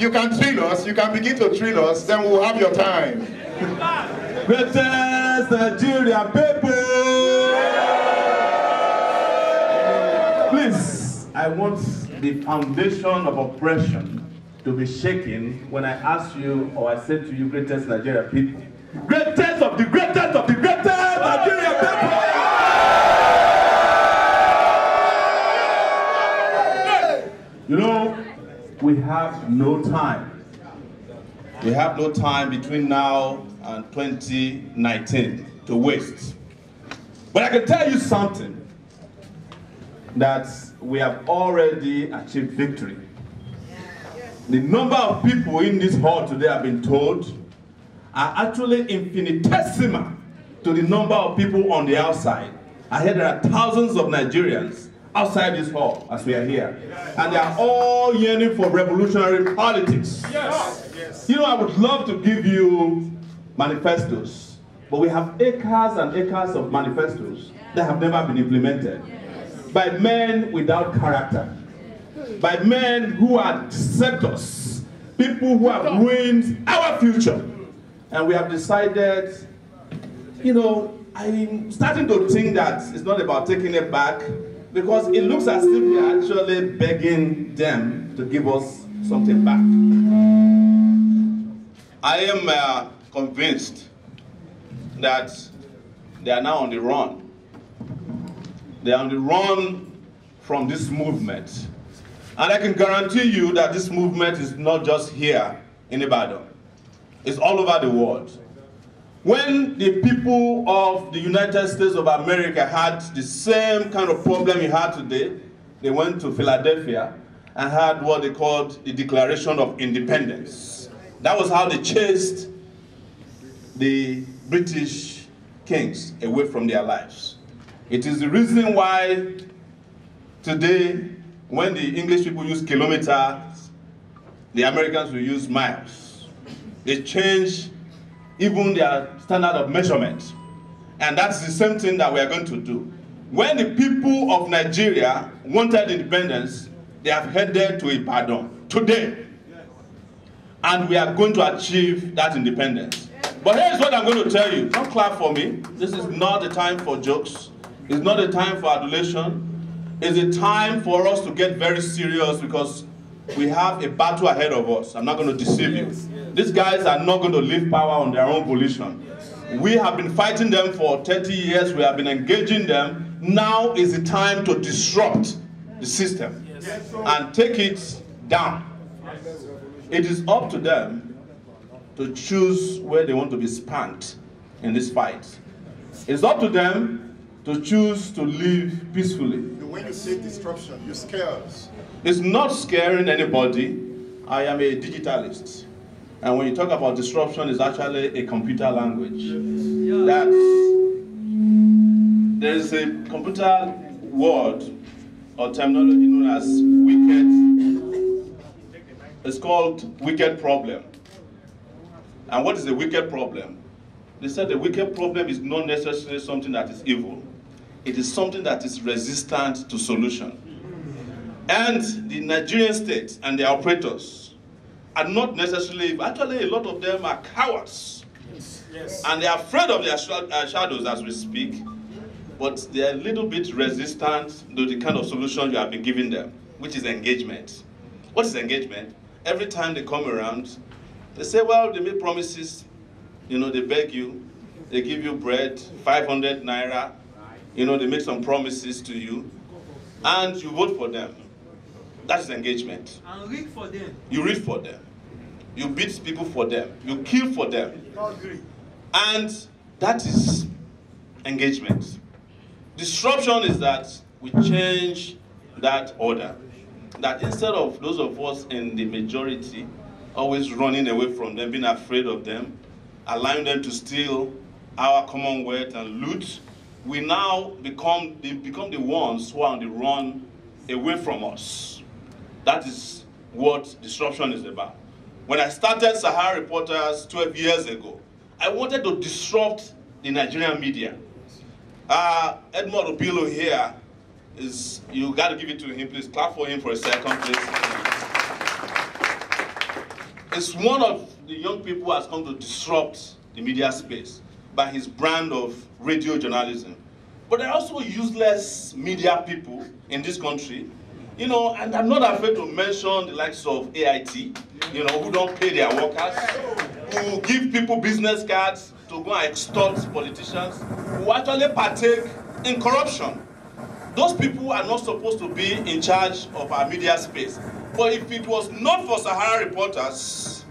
you can thrill us, you can begin to thrill us, then we'll have your time. Greatest Nigerian people! Please, I want the foundation of oppression to be shaken when I ask you, or I say to you, greatest Nigerian people. Greatest of the greatest of the greatest Nigerian people! You know, we have no time. We have no time between now and 2019 to waste. But I can tell you something, that we have already achieved victory. The number of people in this hall today, I've been told, are actually infinitesimal to the number of people on the outside. I hear there are thousands of Nigerians outside this hall as we are here. And they are all yearning for revolutionary politics. Yes. Yes. You know, I would love to give you manifestos, but we have acres and acres of manifestos that have never been implemented by men without character, by men who are deceptors, people who have ruined our future. And we have decided, you know, I'm starting to think that it's not about taking it back, because it looks as if we are actually begging them to give us something back. I am convinced that they are now on the run. They are on the run from this movement. And I can guarantee you that this movement is not just here in Ibadan. It's all over the world. When the people of the United States of America had the same kind of problem you had today, they went to Philadelphia and had what they called the Declaration of Independence. That was how they chased the British kings away from their lives. It is the reason why today, when the English people use kilometers, the Americans will use miles. They change even their standard of measurement. And that's the same thing that we are going to do. When the people of Nigeria wanted independence, they have headed to Ibadan today. And we are going to achieve that independence. But here's what I'm going to tell you. Don't clap for me. This is not the time for jokes. It's not a time for adulation. It's a time for us to get very serious, because we have a battle ahead of us. I'm not going to deceive you. These guys are not going to leave power on their own volition. We have been fighting them for 30 years. We have been engaging them. Now is the time to disrupt the system and take it down. It is up to them to choose where they want to be spanked in this fight. It's up to them to choose to live peacefully. When you say disruption, you scare us. It's not scaring anybody. I am a digitalist. And when you talk about disruption, it's actually a computer language. That there is a computer word or terminology known as wicked. It's called wicked problem. And what is a wicked problem? They said the wicked problem is not necessarily something that is evil. It is something that is resistant to solution. And the Nigerian state and their operators are not necessarily, actually a lot of them are cowards. Yes. And they are afraid of their shadows as we speak, but they are a little bit resistant to the kind of solution you have been giving them, which is engagement. What is engagement? Every time they come around, they say, well, they make promises, you know, they beg you, they give you bread, 500 naira, you know, they make some promises to you, and you vote for them. That's engagement. And read for them. You read for them. You beat people for them. You kill for them. And that is engagement. Disruption is that we change that order. That instead of those of us in the majority always running away from them, being afraid of them, allowing them to steal our commonwealth and loot, we now become the ones who are on the run away from us. That is what disruption is about. When I started Sahara Reporters 12 years ago, I wanted to disrupt the Nigerian media. Edmond Obilo here is, you got to give it to him, please. Clap for him for a second, please. is one of the young people who has come to disrupt the media space by his brand of radio journalism. But there are also useless media people in this country, you know, and I'm not afraid to mention the likes of AIT, you know, who don't pay their workers, who give people business cards to go and extort politicians, who actually partake in corruption. Those people are not supposed to be in charge of our media space. But if it was not for Sahara reporters,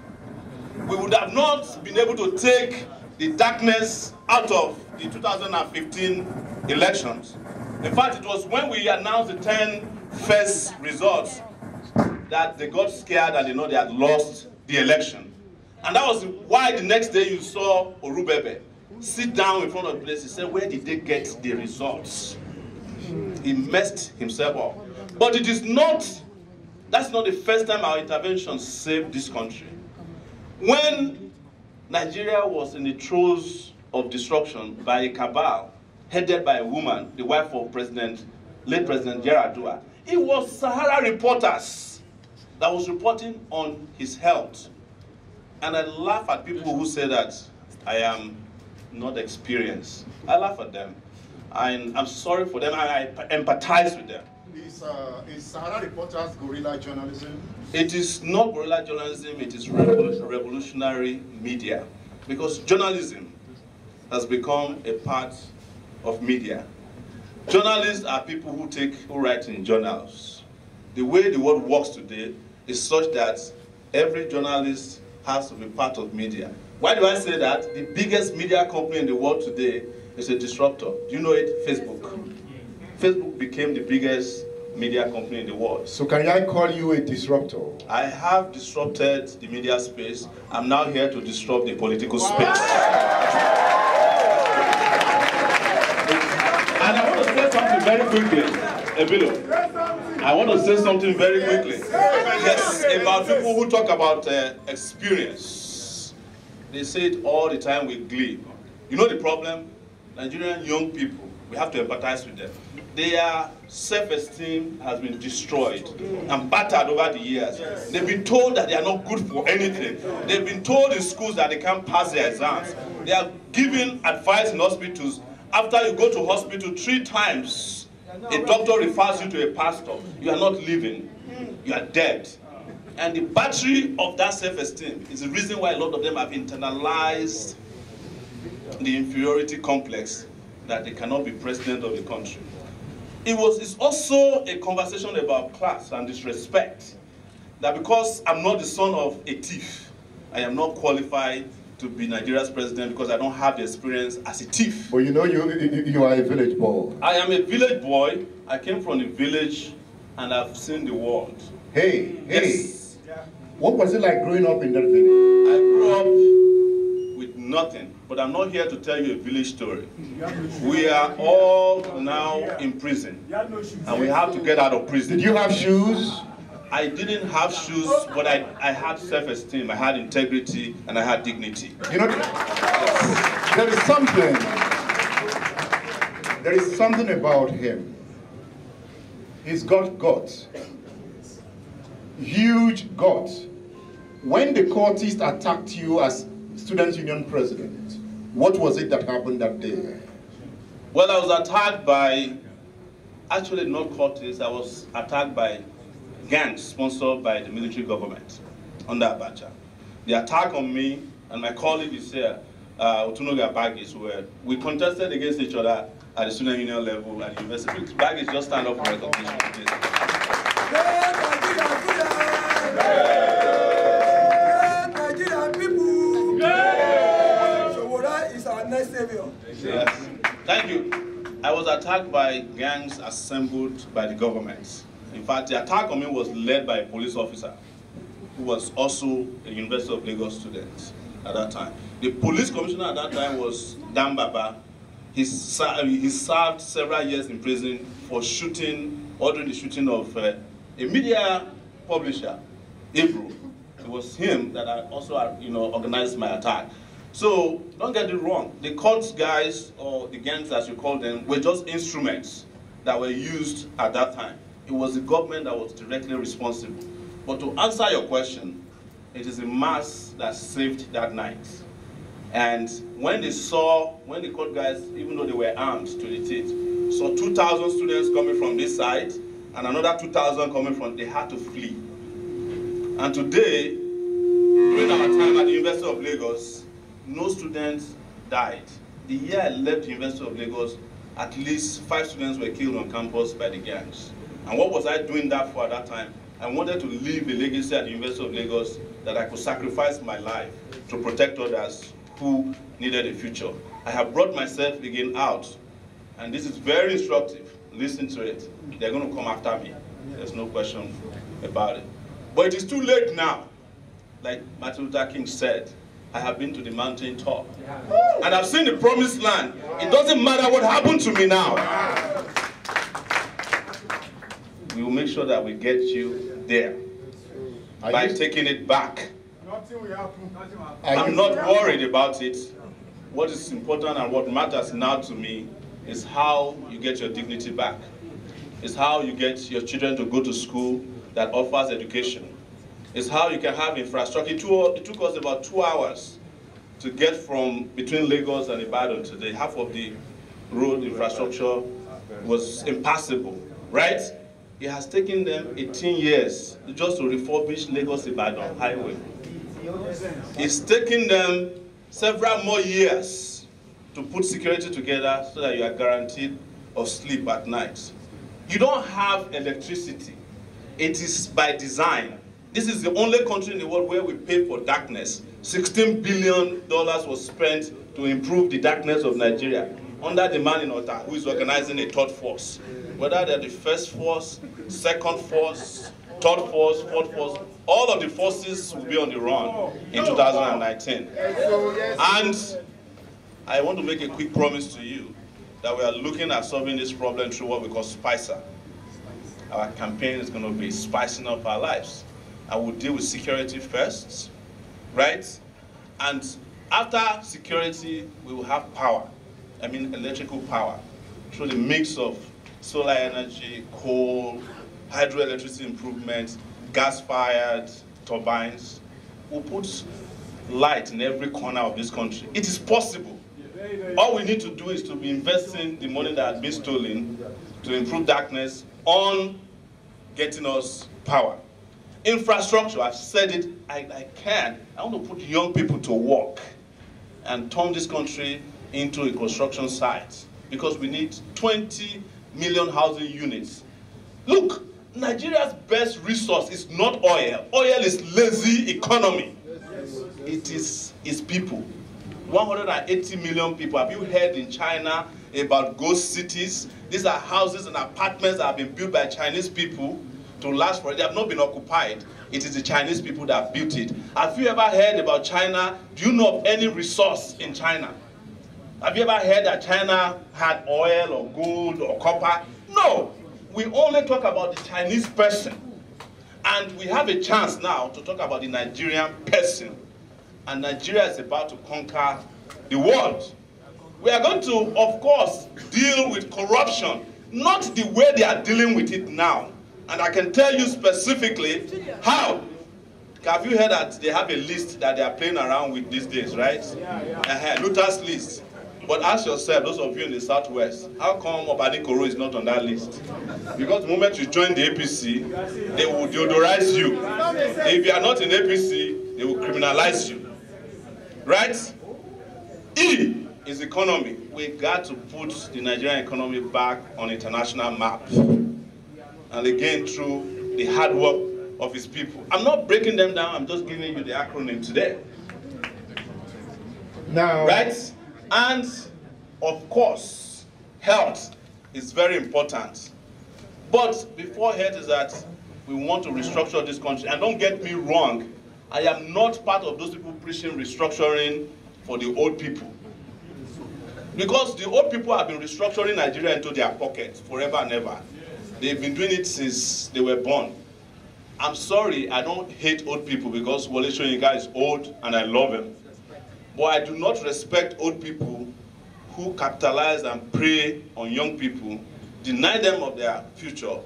we would have not been able to take the darkness out of the 2015 elections. In fact, it was when we announced the 10 first results that they got scared and they know they had lost the election. And that was why the next day you saw Orubebe sit down in front of the place. He said, where did they get the results? He messed himself up. But it is not, that's not the first time our intervention saved this country. When Nigeria was in the throes of disruption by a cabal headed by a woman, the wife of late President Yaradua, it was Sahara reporters that was reporting on his health. And I laugh at people who say that I am not experienced. I laugh at them. I'm sorry for them, and I empathize with them. Is Sahara reporters guerrilla journalism? It is not guerrilla journalism, it is revolutionary media. Because journalism has become a part of media. Journalists are people who write in journals. The way the world works today is such that every journalist has to be part of media. Why do I say that? The biggest media company in the world today is a disruptor. Do you know it? Facebook. Facebook became the biggest media company in the world. So can I call you a disruptor? I have disrupted the media space. I'm now here to disrupt the political space. And I want to say something very quickly, Ebilo. I want to say something very quickly. Yes, about people who talk about experience. They say it all the time with glee. You know the problem? Nigerian young people, we have to empathize with them. Their self-esteem has been destroyed and battered over the years. They've been told that they are not good for anything. They've been told in schools that they can't pass their exams. They are given advice in hospitals. After you go to hospital 3 times, a doctor refers you to a pastor. You are not living. You are dead. And the battery of that self-esteem is the reason why a lot of them have internalized the inferiority complex that they cannot be president of the country. It's also a conversation about class and disrespect. That because I'm not the son of a thief, I am not qualified to be Nigeria's president because I don't have the experience as a thief. But you know you are a village boy. I am a village boy. I came from the village and I've seen the world. Hey. Yes. What was it like growing up in that village? I grew up with nothing, but I'm not here to tell you a village story. We are all now in prison, and we have to get out of prison. Did you have shoes? I didn't have shoes, but I had self-esteem, I had integrity, and I had dignity. You know, there is something about him. He's got guts. Huge guts. When the courtists attacked you as Students' Union president, what was it that happened that day? Well, I was attacked by, actually not courtists, I was attacked by gangs sponsored by the military government under Abacha. The attack on me and my colleague is here, Otunoga Baggage, where we contested against each other at the student union level at the university. Baggage just stand up for recognition. Nigerian people! Sowore is our next savior. Yes. Thank you. I was attacked by gangs assembled by the government. In fact, the attack on me was led by a police officer who was also a University of Lagos student at that time. The police commissioner at that time was Dan Baba. He served several years in prison for ordering the shooting of a media publisher, April. It was him that I also organized my attack. So don't get it wrong. The court guys, or the gangs as you call them, were just instruments that were used at that time. It was the government that was directly responsible. But to answer your question, it is the mass that saved that night. And when the court guys, even though they were armed to the teeth, saw 2,000 students coming from this side and another 2,000 coming from, they had to flee. And today, during our time at the University of Lagos, no students died. The year I left the University of Lagos, at least 5 students were killed on campus by the gangs. And what was I doing that for at that time? I wanted to leave a legacy at the University of Lagos that I could sacrifice my life to protect others who needed a future. I have brought myself again out, and this is very instructive. Listen to it. They're going to come after me. There's no question about it. But it is too late now. Like Martin Luther King said, I have been to the mountain top. And I've seen the promised land. It doesn't matter what happened to me now. We will make sure that we get you there by taking it back. Nothing will happen. I'm not worried about it. What is important and what matters now to me is how you get your dignity back. It's how you get your children to go to school that offers education. It's how you can have infrastructure. It took us about 2 hours to get from between Lagos and Ibadan today. Half of the road infrastructure was impassable, right? It has taken them 18 years just to refurbish Lagos-Ibadan highway. It's taken them several more years to put security together so that you are guaranteed of sleep at night. You don't have electricity. It is by design. This is the only country in the world where we pay for darkness. $16 billion was spent to improve the darkness of Nigeria under the man in Ota who is organizing a third force. Whether they're the first force, second force, third force, fourth force, all of the forces will be on the run in 2019. And I want to make a quick promise to you that we are looking at solving this problem through what we call Spicer. Our campaign is going to be spicing up our lives. I will deal with security first, right? And after security, we will have power. I mean electrical power through the mix of solar energy, coal, hydroelectricity improvements, gas-fired turbines. We'll put light in every corner of this country. It is possible. All we need to do is to be investing the money that has been stolen to improve darkness on getting us power. Infrastructure, I've said it, I want to put young people to work and turn this country into a construction site because we need 20 million housing units. Look, Nigeria's best resource is not oil. Oil is lazy economy. It is people. 180 million people. Have you heard in China about ghost cities? These are houses and apartments that have been built by Chinese people to last for it. They have not been occupied. It is the Chinese people that have built it. Have you ever heard about China? Do you know of any resource in China? Have you ever heard that China had oil or gold or copper? No. We only talk about the Chinese person. And we have a chance now to talk about the Nigerian person. And Nigeria is about to conquer the world. We are going to, of course, deal with corruption, not the way they are dealing with it now. And I can tell you specifically how. Have you heard that they have a list that they are playing around with these days, right? Luther's list. But ask yourself, those of you in the Southwest, how come Obani Koro is not on that list? Because the moment you join the APC, they will deodorize you. If you are not in APC, they will criminalize you. Right? E is economy. We got to put the Nigerian economy back on international map. And again, through the hard work of his people. I'm not breaking them down, I'm just giving you the acronym today. Now, right? And of course, health is very important. But before health is that we want to restructure this country. And don't get me wrong, I am not part of those people preaching restructuring for the old people. Because the old people have been restructuring Nigeria into their pockets forever and ever. They've been doing it since they were born. I'm sorry, I don't hate old people because Wole Soyinka is old and I love him. But I do not respect old people who capitalize and prey on young people, deny them of their future,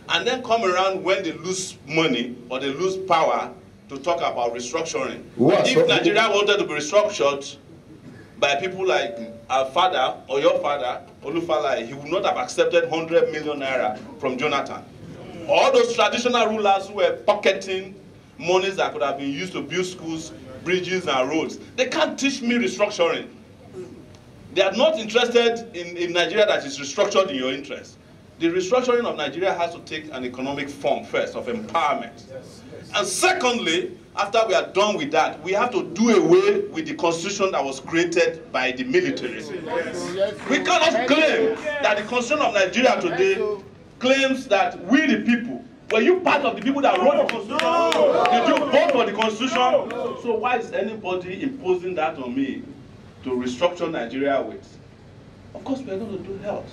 and then come around when they lose money or they lose power to talk about restructuring. What? If Nigeria wanted to be restructured by people like our father or your father, Olufala, he would not have accepted 100 million naira from Jonathan. All those traditional rulers who were pocketing monies that could have been used to build schools, bridges, and roads, they can't teach me restructuring. They are not interested in Nigeria that is restructured in your interest. The restructuring of Nigeria has to take an economic form first, of empowerment. And secondly, after we are done with that, we have to do away with the constitution that was created by the military. We cannot claim that the constitution of Nigeria today claims that we the people, were you part of the people that wrote the constitution? No. Did you vote for the constitution? No. So why is anybody imposing that on me to restructure Nigeria with? Of course, we are going to do health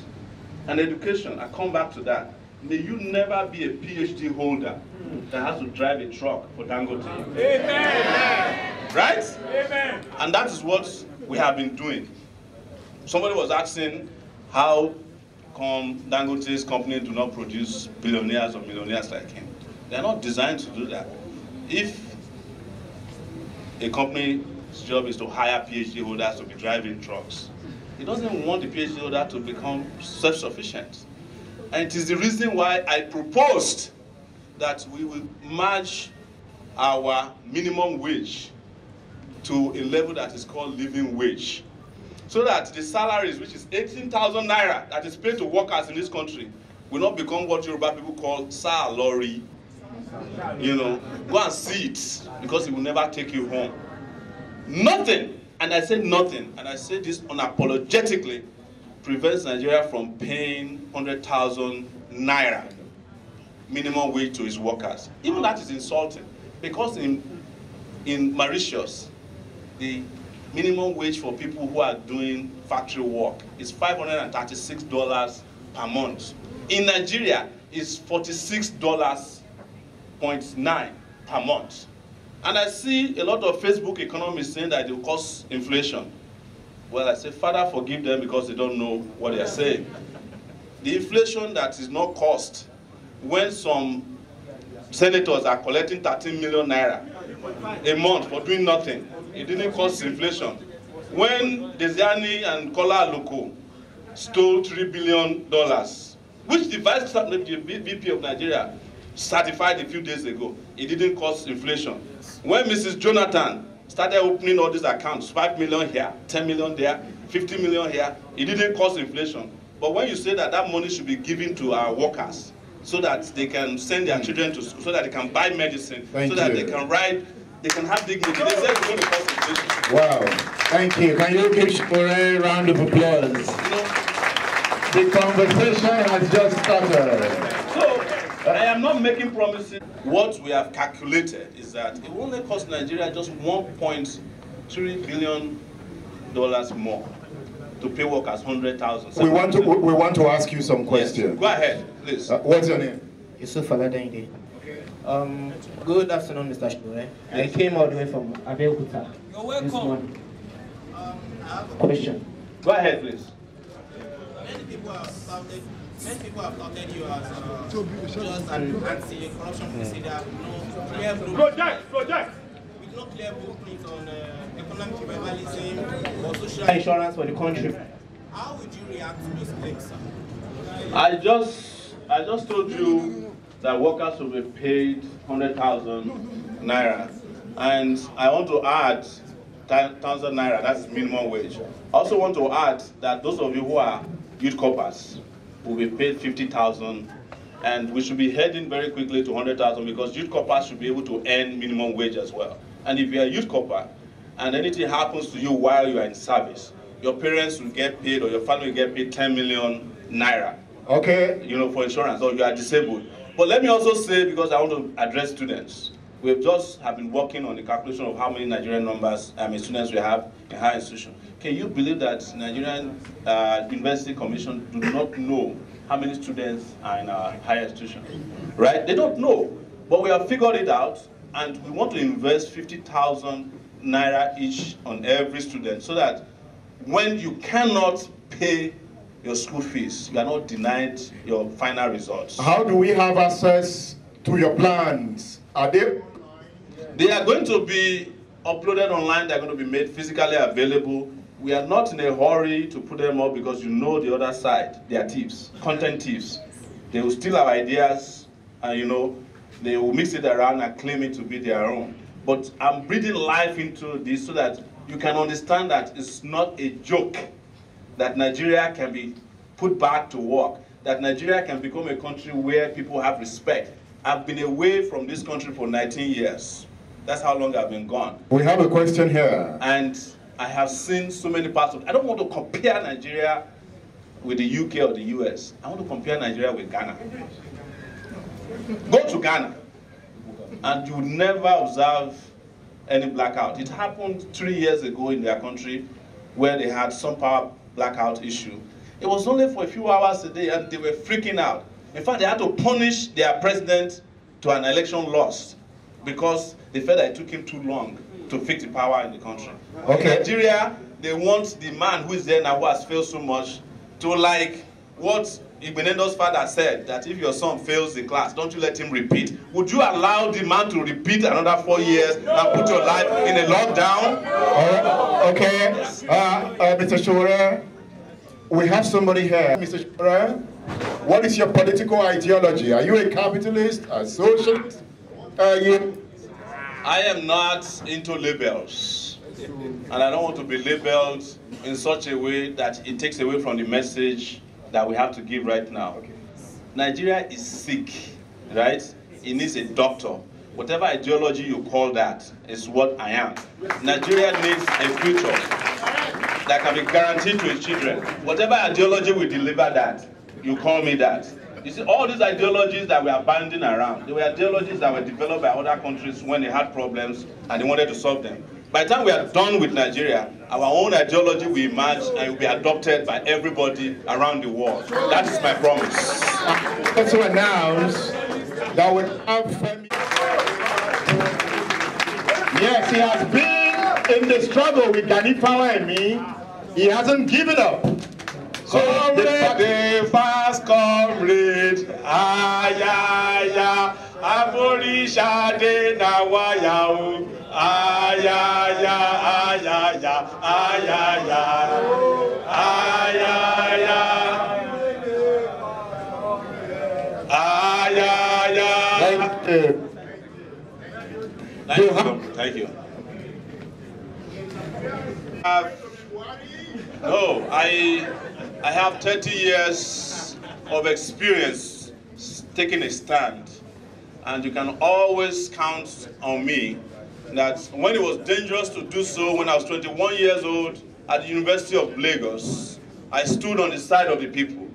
and education. I come back to that. May you never be a PhD holder that has to drive a truck for Dangote. Amen. Right? Amen. And that is what we have been doing. Somebody was asking how come Dangote's company do not produce billionaires or millionaires like him. They are not designed to do that. If a company's job is to hire PhD holders to be driving trucks, it doesn't want the PhD holder to become self-sufficient. And it is the reason why I proposed that we will merge our minimum wage to a level that is called living wage, so that the salaries, which is 18,000 naira, that is paid to workers in this country, will not become what Yoruba people call salary. You know, go and see it, because it will never take you home. Nothing, and I say nothing, and I say this unapologetically, prevents Nigeria from paying 100,000 naira minimum wage to its workers. Even that is insulting, because in Mauritius, the minimum wage for people who are doing factory work is $536 per month. In Nigeria, it's $46.9 per month. And I see a lot of Facebook economists saying that it will cause inflation. Well, I say, Father, forgive them, because they don't know what they are saying. The inflation that is not caused when some senators are collecting 13 million naira a month for doing nothing, it didn't cause inflation. When Desiani and Kola Aloko stole $3 billion, which the VP of Nigeria certified a few days ago, it didn't cause inflation. When Mrs. Jonathan started opening all these accounts, 5 million here, 10 million there, 50 million here, it didn't cause inflation. But when you say that that money should be given to our workers so that they can send their children to school, so that they can buy medicine, that they can ride, they can have dignity, they say it's going to cause inflation. Wow, thank you. Can you give Sowore a round of applause? You know, the conversation has just started. So, I am not making promises. What we have calculated is that it will only cost Nigeria just $1.3 billion more to pay workers 100,000. We want to ask you some questions. Yes. Go ahead, please. What's your name? Yusuf Aladende. Good afternoon, Mr. Sowore. I came all the way from Abeokuta. You're welcome. I have a question. Go ahead, please. Many people have touted you as just an anti-corruption crusader with no clear blueprint. With no clear blueprint on economic revivalism or social insurance for the country. How would you react to those claims, sir? I just told you that workers will be paid 100,000 naira, and I want to add 10,000 naira. That's minimum wage. I also want to add that those of you who are youth corpers will be paid 50,000, and we should be heading very quickly to 100,000, because youth corpers should be able to earn minimum wage as well. And if you are a youth corper and anything happens to you while you are in service, your parents will get paid, or your family will get paid 10 million naira. Okay. You know, for insurance, or you are disabled. But let me also say, because I want to address students, we have been working on the calculation of how many Nigerian students we have in higher institutions. Can you believe that Nigerian University Commission do not know how many students are in our higher institutions? Right? They don't know. But we have figured it out, and we want to invest 50,000 naira each on every student, so that when you cannot pay your school fees, you are not denied your final results. How do we have access to your plans? Are they? They are going to be uploaded online. They're going to be made physically available. We are not in a hurry to put them up because you know the other side. They are thieves, content thieves. They will steal our ideas and, you know, they will mix it around and claim it to be their own. But I'm breathing life into this so that you can understand that it's not a joke, that Nigeria can be put back to work, that Nigeria can become a country where people have respect. I've been away from this country for 19 years. That's how long I've been gone. We have a question here. And I have seen so many parts of it. I don't want to compare Nigeria with the UK or the US. I want to compare Nigeria with Ghana. Go to Ghana and you will never observe any blackout. It happened 3 years ago in their country where they had some power blackout issue. It was only for a few hours a day and they were freaking out. In fact, they had to punish their president to an election loss because they felt that it took him too long to fix the power in the country. Okay. In Nigeria, they want the man who is there now who has failed so much to, like what Igbenendo's father said, that if your son fails the class, don't you let him repeat. Would you allow the man to repeat another 4 years and put your life in a lockdown? Okay. Mr. Sowore, we have somebody here. Mr. Sowore, what is your political ideology? Are you a capitalist, a socialist? I am not into labels, and I don't want to be labeled in such a way that it takes away from the message that we have to give right now. Okay. Nigeria is sick, right? It needs a doctor. Whatever ideology you call that is what I am. Nigeria needs a future that can be guaranteed to its children. Whatever ideology will deliver that, you call me that. You see, all these ideologies that we are banding around, they were ideologies that were developed by other countries when they had problems and they wanted to solve them. By the time we are done with Nigeria, our own ideology will emerge and will be adopted by everybody around the world. That is my promise. Also announce that we have Femi. Yes, he has been in the struggle with Gani Power and me. He hasn't given up. So the fast comrade, ayaya, aborishade nawayao, ayaya, ayaya, ayaya, ayaya, ayaya. Thank you. No, I have 30 years of experience taking a stand, and you can always count on me that when it was dangerous to do so, when I was 21 years old at the University of Lagos, I stood on the side of the people.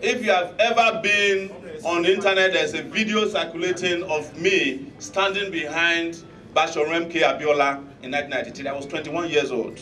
If you have ever been on the internet, there's a video circulating of me standing behind Bashorem K. Abiola in 1993. I was 21 years old.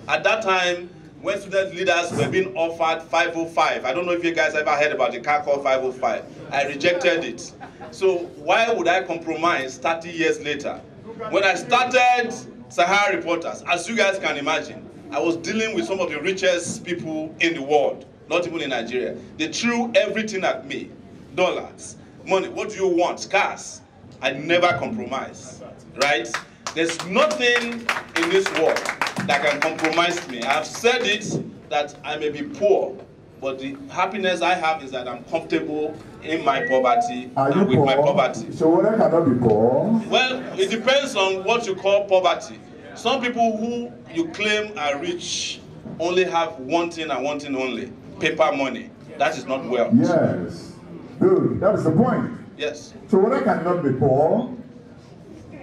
At that time, when student leaders were being offered 505, I don't know if you guys ever heard about the car called 505. I rejected it. So why would I compromise 30 years later? When I started Sahara Reporters, as you guys can imagine, I was dealing with some of the richest people in the world, not even in Nigeria. They threw everything at me. Dollars, money, what do you want? Cars. I never compromise, right? There's nothing in this world that can compromise me. I've said it that I may be poor, but the happiness I have is that I'm comfortable in my poverty and with my poverty. So what cannot be poor? Well, it depends on what you call poverty. Some people who you claim are rich only have one thing and one thing only: paper money. That is not wealth. Yes. Good. That is the point. Yes. So what cannot be poor?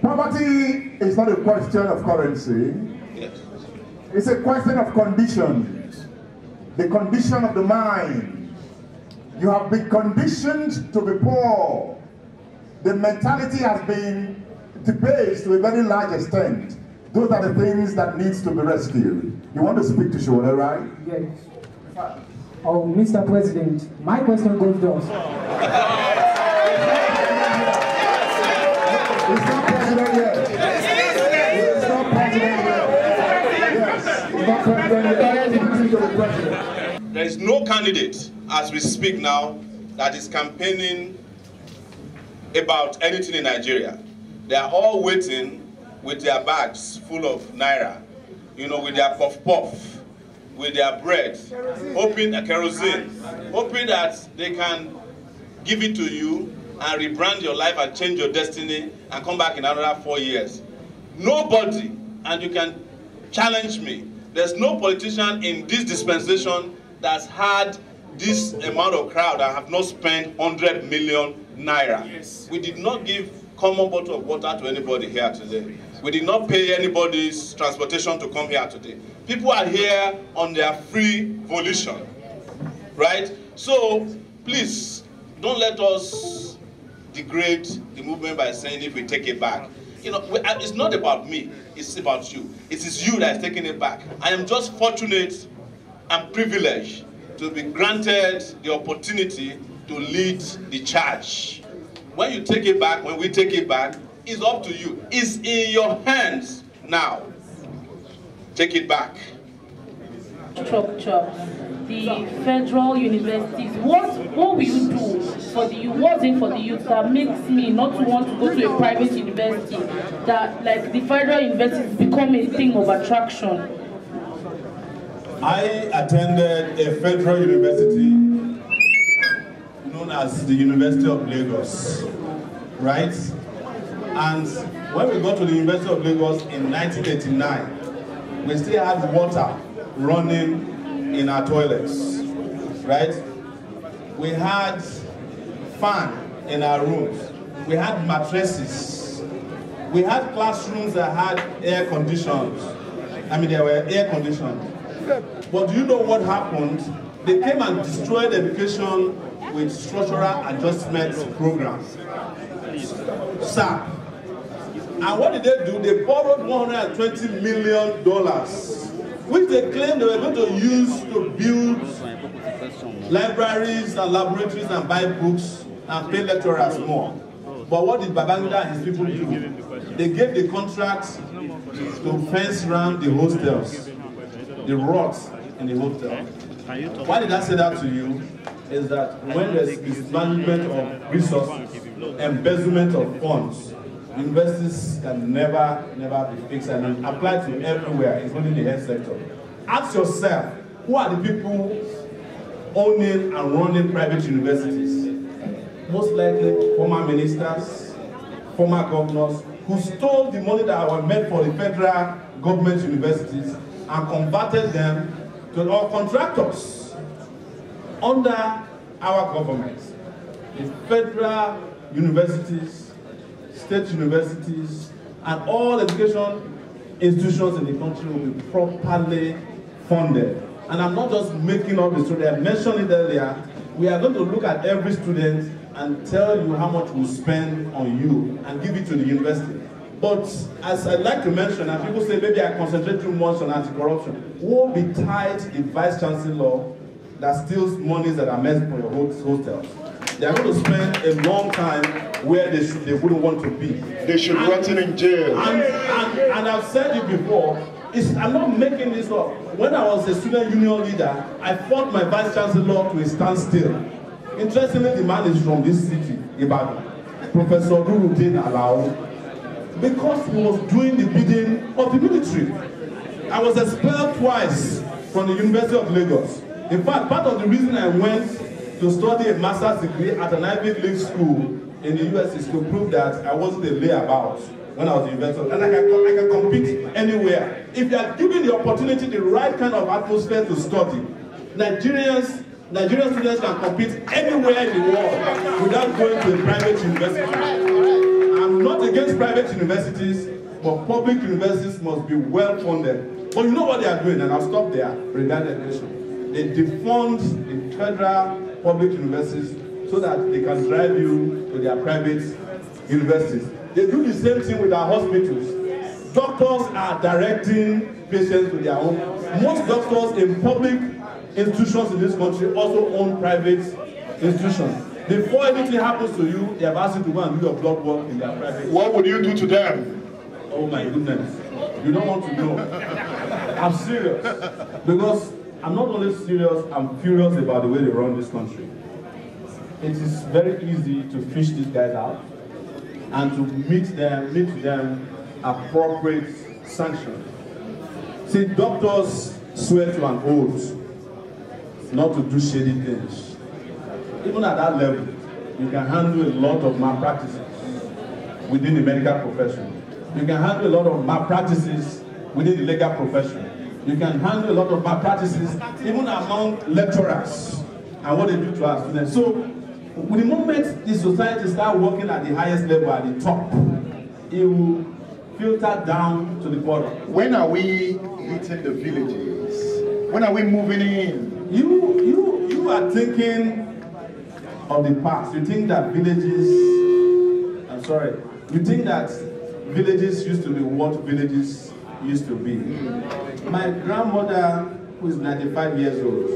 Poverty is not a question of currency. Yes. It's a question of condition. The condition of the mind. You have been conditioned to be poor. The mentality has been debased to a very large extent. Those are the things that needs to be rescued. You want to speak to Sowore, right? Yes. Oh, Mr. President, my question goes to us. It's not president yet. It's not president yet. Yes. It's not president yet. There is no candidate, as we speak now, that is campaigning about anything in Nigeria. They are all waiting with their bags full of naira, you know, with their puff-puff, with their bread, hoping kerosene, hoping that they can give it to you and rebrand your life and change your destiny and come back in another 4 years. Nobody, and you can challenge me, there's no politician in this dispensation that's had this amount of crowd that have not spent 100 million naira. Yes. We did not give common bottle of water to anybody here today. We did not pay anybody's transportation to come here today. People are here on their free volition, right? So please, don't let us degrade the movement by saying if we take it back. You know, it's not about me, it's about you. It is you that is taking it back. I am just fortunate and privileged to be granted the opportunity to lead the charge. When you take it back, when we take it back, it's up to you. It's in your hands now. Take it back. Structure, the federal universities, what will you do for the youth? What's in for the youth that makes me not to want to go to a private university? That like the federal universities become a thing of attraction. I attended a federal university known as the University of Lagos, right? And when we got to the University of Lagos in 1989, we still had water running in our toilets, right? We had fan in our rooms. We had mattresses. We had classrooms that had air conditions. I mean, they were air conditioned. But do you know what happened? They came and destroyed education with structural adjustment programs, SAP. And what did they do? They borrowed $120 million, which they claimed they were going to use to build libraries and laboratories and buy books and pay lecturers more. But what did Babangida and his people do? They gave the contract to fence around the hostels, the rods in the hotel. Why did I say that to you? Is that when there's mismanagement of resources, embezzlement of funds, universities can never be fixed and applied to everywhere, including the health sector. Ask yourself, who are the people owning and running private universities? Most likely former ministers, former governors, who stole the money that were meant for the federal government universities and converted them to all contractors. Under our government, the federal universities, state universities, and all education institutions in the country will be properly funded. And I'm not just making up the story, I mentioned it earlier. We are going to look at every student and tell you how much we spend on you and give it to the university. But as I'd like to mention, and people say maybe I concentrate too much on anti-corruption, woe betide the vice chancellor that steals monies that are meant for your hotels. They are going to spend a long time where they wouldn't want to be. They should rot in jail. And I've said it before, I'm not making this up. When I was a student union leader, I fought my vice chancellor to a standstill. Interestingly, the man is from this city, Ibadan, Professor Durudin Alao, because he was doing the bidding of the military. I was expelled twice from the University of Lagos. In fact, part of the reason I went to study a master's degree at an Ivy League school in the US is to prove that I wasn't a layabout when I was in university. And I can compete anywhere. If you are given the opportunity, the right kind of atmosphere to study, Nigerian students can compete anywhere in the world without going to a private university. I'm not against private universities, but public universities must be well funded. But you know what they are doing, and I'll stop there regarding education. They defund the federal public universities so that they can drive you to their private universities. They do the same thing with our hospitals. Doctors are directing patients to their home. Most doctors in public institutions in this country also own private institutions. Before anything happens to you, they have asked you to go and do your blood work in their private. What would you do to them? Oh my goodness. You don't want to know. I'm serious. Because I'm not only serious, I'm furious about the way they run this country. It is very easy to fish these guys out and to meet them appropriate sanction. See, doctors swear to an oath not to do shady things. Even at that level, you can handle a lot of malpractices within the medical profession. You can handle a lot of malpractices within the legal profession. You can handle a lot of malpractices even among lecturers and what they do to our students. So, with the moment the society starts working at the highest level, at the top, it will filter down to the bottom. When are we hitting the villages? When are we moving in? You are thinking of the past. You think that villages, you think that villages used to be what villages used to be. My grandmother, who is 95 years old,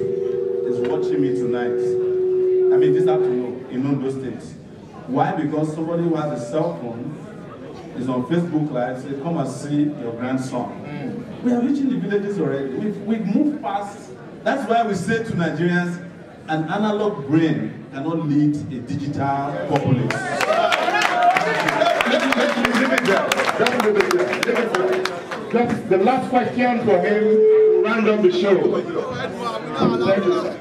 is watching me tonight. I mean, this afternoon, in Ondo State. Why? Because somebody who has a cell phone is on Facebook Live, say, come and see your grandson. We are reaching the villages already. We've moved past. That's why we say to Nigerians, an analog brain cannot lead a digital populace. That's the last question for him to round up the show. Thank you, sir.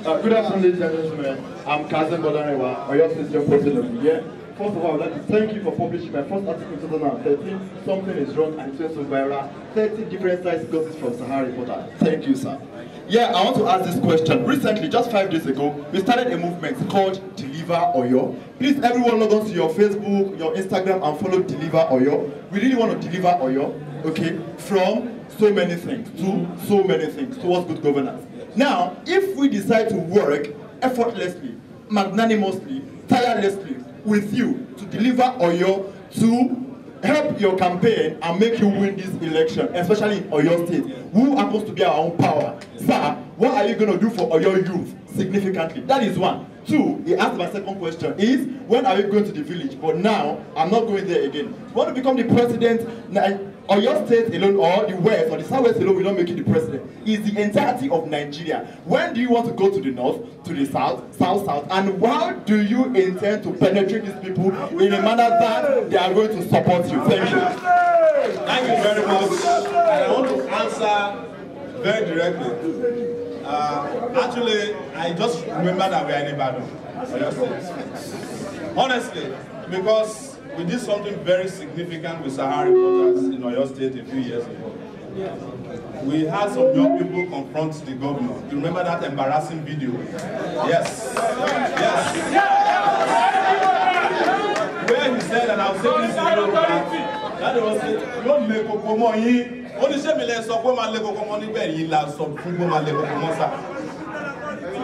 Good afternoon, ladies and gentlemen. I'm Kazem Bodarewa, Oyo State Young President of the Year. First of all, I'd like to thank you for publishing my first article in 2013. Something is wrong and it's so viral. 30 different sites gossips from Sahara Reporter. Thank you, sir. Yeah, I want to ask this question. Recently, just 5 days ago, we started a movement called Deliver Oyo. Please, everyone log on to your Facebook, your Instagram, and follow Deliver Oyo. We really want to deliver Oyo, okay, from so many things to so many things towards good governance. Now, if we decide to work effortlessly, magnanimously, tirelessly with you to deliver Oyo, to help your campaign and make you win this election, especially in Oyo State, who happens to be our own power. Sir, what are you going to do for Oyo youth significantly? That is one. Two, he asked my second question is, when are we going to the village? But now, I'm not going there again. You want to become the president, Oyo State alone, or the West, or the Southwest alone will not make you the president. It's the entirety of Nigeria. When do you want to go to the north, to the south, south, and how do you intend to penetrate these people in a manner that they are going to support you? Thank you. Thank you very much. And I want to answer very directly. Actually, I just remember that we are in Ibadan. Honestly, because we did something very significant with Sahara Reporters in Oyo State a few years ago. We had some young people confront the governor. You remember that embarrassing video? Yes. Where he said, and I'll say this in Yoruba, that he was saying, don't make Kokomo yin.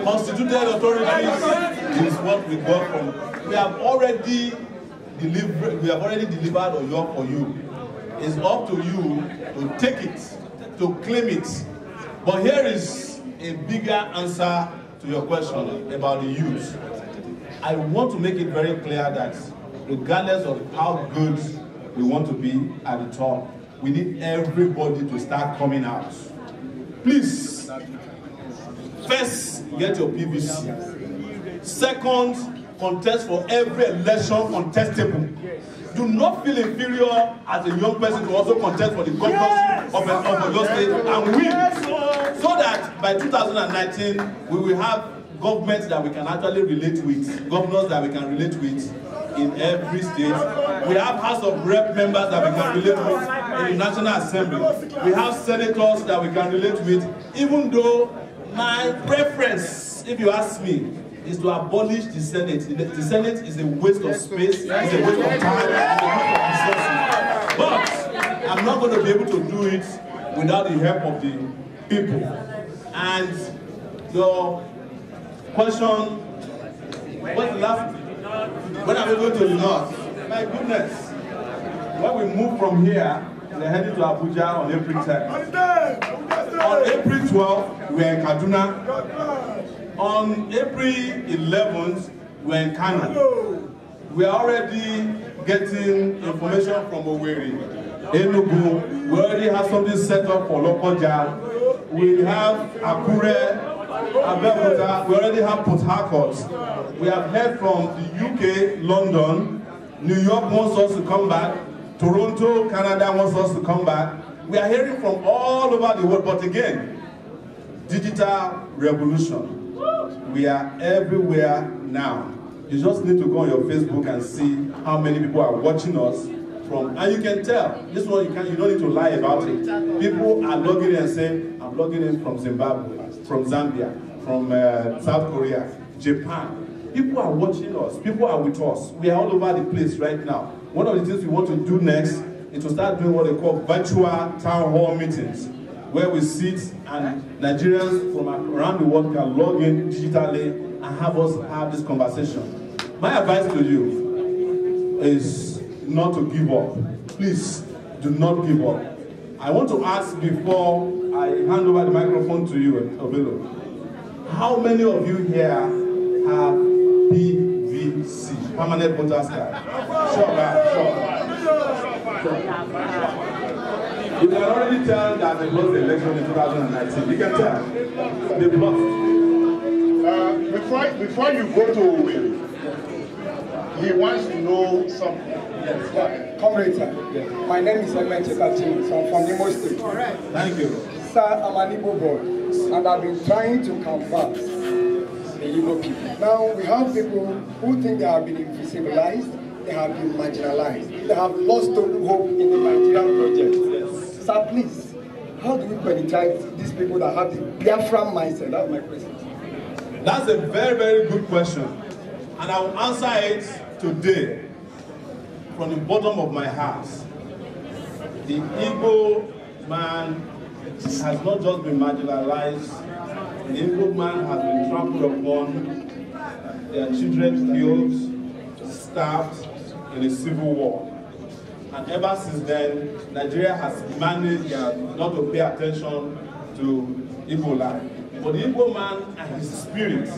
Constituted authorities is what we got from. We have already delivered Oyo for you. It's up to you to take it, to claim it. But here is a bigger answer to your question about the youth. I want to make it very clear that regardless of how good we want to be at the top, we need everybody to start coming out. Please, first, get your PVC. Second, contest for every election contestable. Do not feel inferior as a young person to also contest for the governorship of your state and win. So that by 2019, we will have governments that we can actually relate with, governors that we can relate with in every state. We have House of Rep members that we can relate with in the National Assembly. We have senators that we can relate with, even though my preference, if you ask me, is to abolish the Senate. The Senate is a waste of space, it's a waste of time, it's a waste of resources. But I'm not going to be able to do it without the help of the people. And your question, what's the last? When are we going to the north? My goodness. When we move from here, we're heading to Abuja on April 10th. On April 12th, we're in Kaduna. On April 11th, we're in Kano. We are already getting information from Sowore, Enugu. We already have something set up for Lokoja. We have Akure, Abeokuta. We already have Port Harcourt. We have heard from the UK, London. New York wants us to come back. Toronto, Canada wants us to come back. We are hearing from all over the world, but again, digital revolution. We are everywhere now. You just need to go on your Facebook and see how many people are watching us from, and you can tell. This one you don't need to lie about it. People are logging in and saying, I'm logging in from Zimbabwe, from Zambia, from South Korea, Japan. People are watching us. People are with us. We are all over the place right now. One of the things we want to do next is to start doing what they call virtual town hall meetings, where we sit and Nigerians from around the world can log in digitally and have us have this conversation. My advice to you is not to give up. Please do not give up. I want to ask before I hand over the microphone to you, Obelo, how many of you here have PVC, permanent voters card? Sure. You can already tell that they lost the election in 2019. You can tell. They lost. Before you go to Will, he wants to know something. Yes. Comrade, sir. Yes. My name is Edmund Chekati, so I'm from Imo State. Correct. Thank you. Sir, I'm an Igbo boy, and I've been trying to convert the Igbo people. Now, we have people who think they have been invisibilized, they have been marginalized, they have lost hope in the Nigerian project. Yes. Sir, please, how do we penetrate these people that have the Biafran mindset? That's my question. That's a very, very good question. And I will answer it today from the bottom of my heart. The Igbo man has not just been marginalized, the Igbo man has been trampled upon, their children killed, starved in a civil war. And ever since then, Nigeria has managed not to pay attention to Igbo life. But the Igbo man and his spirit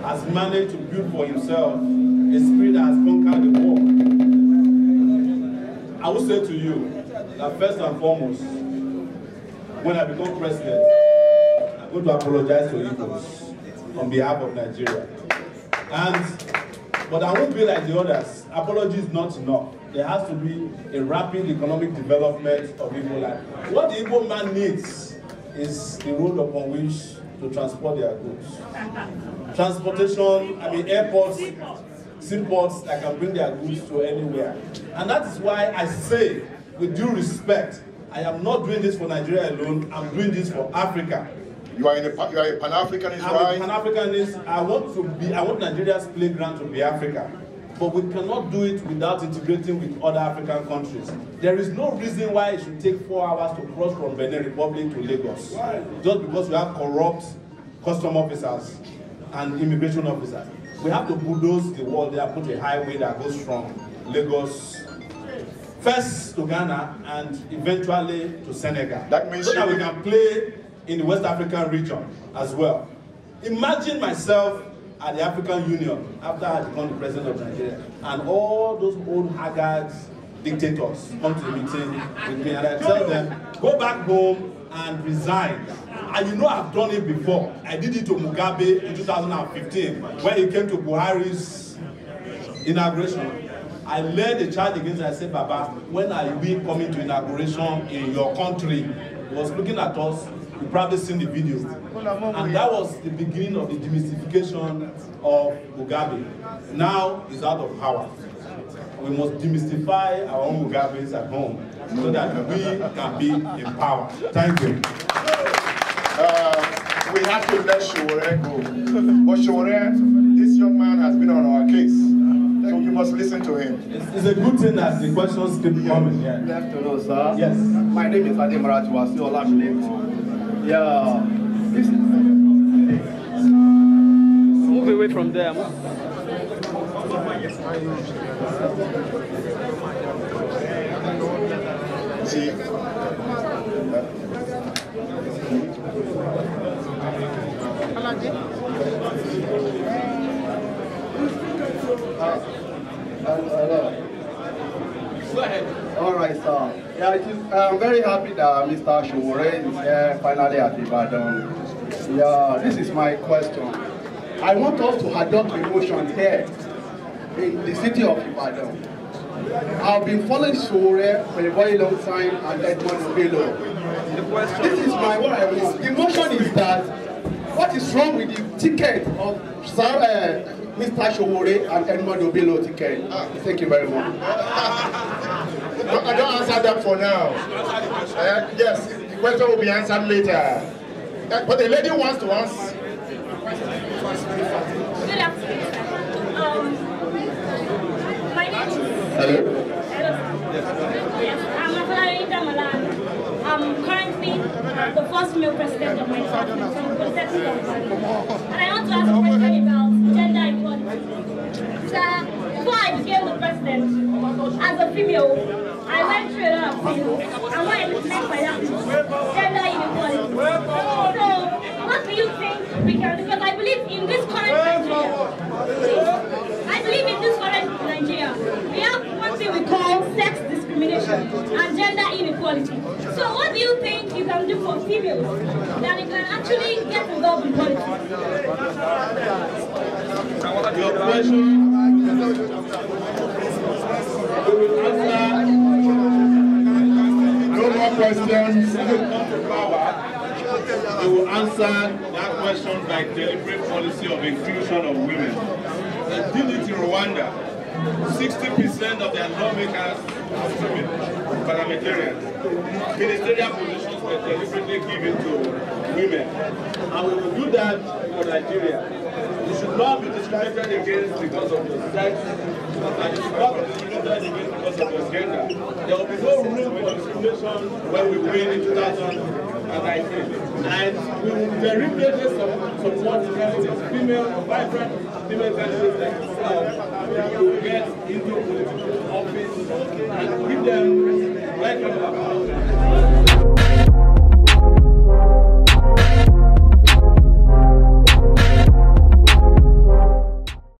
has managed to build for himself a spirit that has conquered the world. I will say to you that first and foremost, when I become president, I'm going to apologize to Igbos on behalf of Nigeria. But I won't be like the others. Apology is not enough. There has to be a rapid economic development of Igbo life. What the Igbo man needs is the road upon which to transport their goods. Transportation, airports, seaports that can bring their goods to anywhere. And that is why I say, with due respect, I am not doing this for Nigeria alone, I'm doing this for Africa. You are a Pan-Africanist, right? I'm a Pan-Africanist. I want Nigeria's playground to be Africa. But we cannot do it without integrating with other African countries. There is no reason why it should take 4 hours to cross from Benin Republic to Lagos. Just because we have corrupt custom officers and immigration officers. We have to bulldoze the wall there, put a highway that goes from Lagos first to Ghana and eventually to Senegal. That means so that we can play in the West African region as well. Imagine myself at the African Union after I become the president of Nigeria, and all those old haggard dictators come to the meeting with me, and I tell them, go back home and resign. And you know I've done it before. I did it to Mugabe in 2015 when he came to Buhari's inauguration. I led the charge against him. I said, Baba, when are we coming to inauguration in your country? He was looking at us. You've probably seen the video. And that was the beginning of the demystification of Mugabe. Now he's out of power. We must demystify our own Mugabes at home so that we can be in power. Thank you. We have to let Sowore go. But Sowore, this young man has been on our case. So you must listen to him. It's a good thing that the questions keep coming. Yeah. Good afternoon, sir. Yes. My name is Ademaratu Olamide. Yeah. Move away from there. See? Go ahead. All right, sir. Yeah, I'm very happy that Mr. Sowore is here finally at Ibadan. Yeah, this is my question. I want us to adopt emotion here in the city of Ibadan. I've been following Sowore for a very long time and Edmond Bello. This is what I want. The motion is that what is wrong with the ticket of Mr. Sowore and Edmond Obelo ticket? Thank you very much. I don't answer that for now. Yes, the question will be answered later. But the lady wants to ask. Good afternoon. My name is... Hello? Yes, I'm Afolarinda Malan. I'm currently the first male president of my party, and I want to ask a question about gender equality. Sir, before I became the president, as a female, I went through a lot of things, and what I meant by that is gender inequality. So, what do you think we can do? Because I believe in this current Nigeria, we have one thing we call sex discrimination and gender inequality. So what do you think you can do for females that you can actually get involved in politics? Your question, No more questions. when you come to power, you will answer that question by deliberate policy of inclusion of women. They did it in Rwanda. 60% of their lawmakers are women, parliamentarians. Ministerial positions were deliberately given to women. And we will do that for Nigeria. You should not be discriminated against because of your sex, and you should not be discriminated against because of your gender. There will be no room for discrimination when we win in 2019. And we will deliberately support candidates, female, vibrant female candidates like yourself, who will get into political office and give them right kind of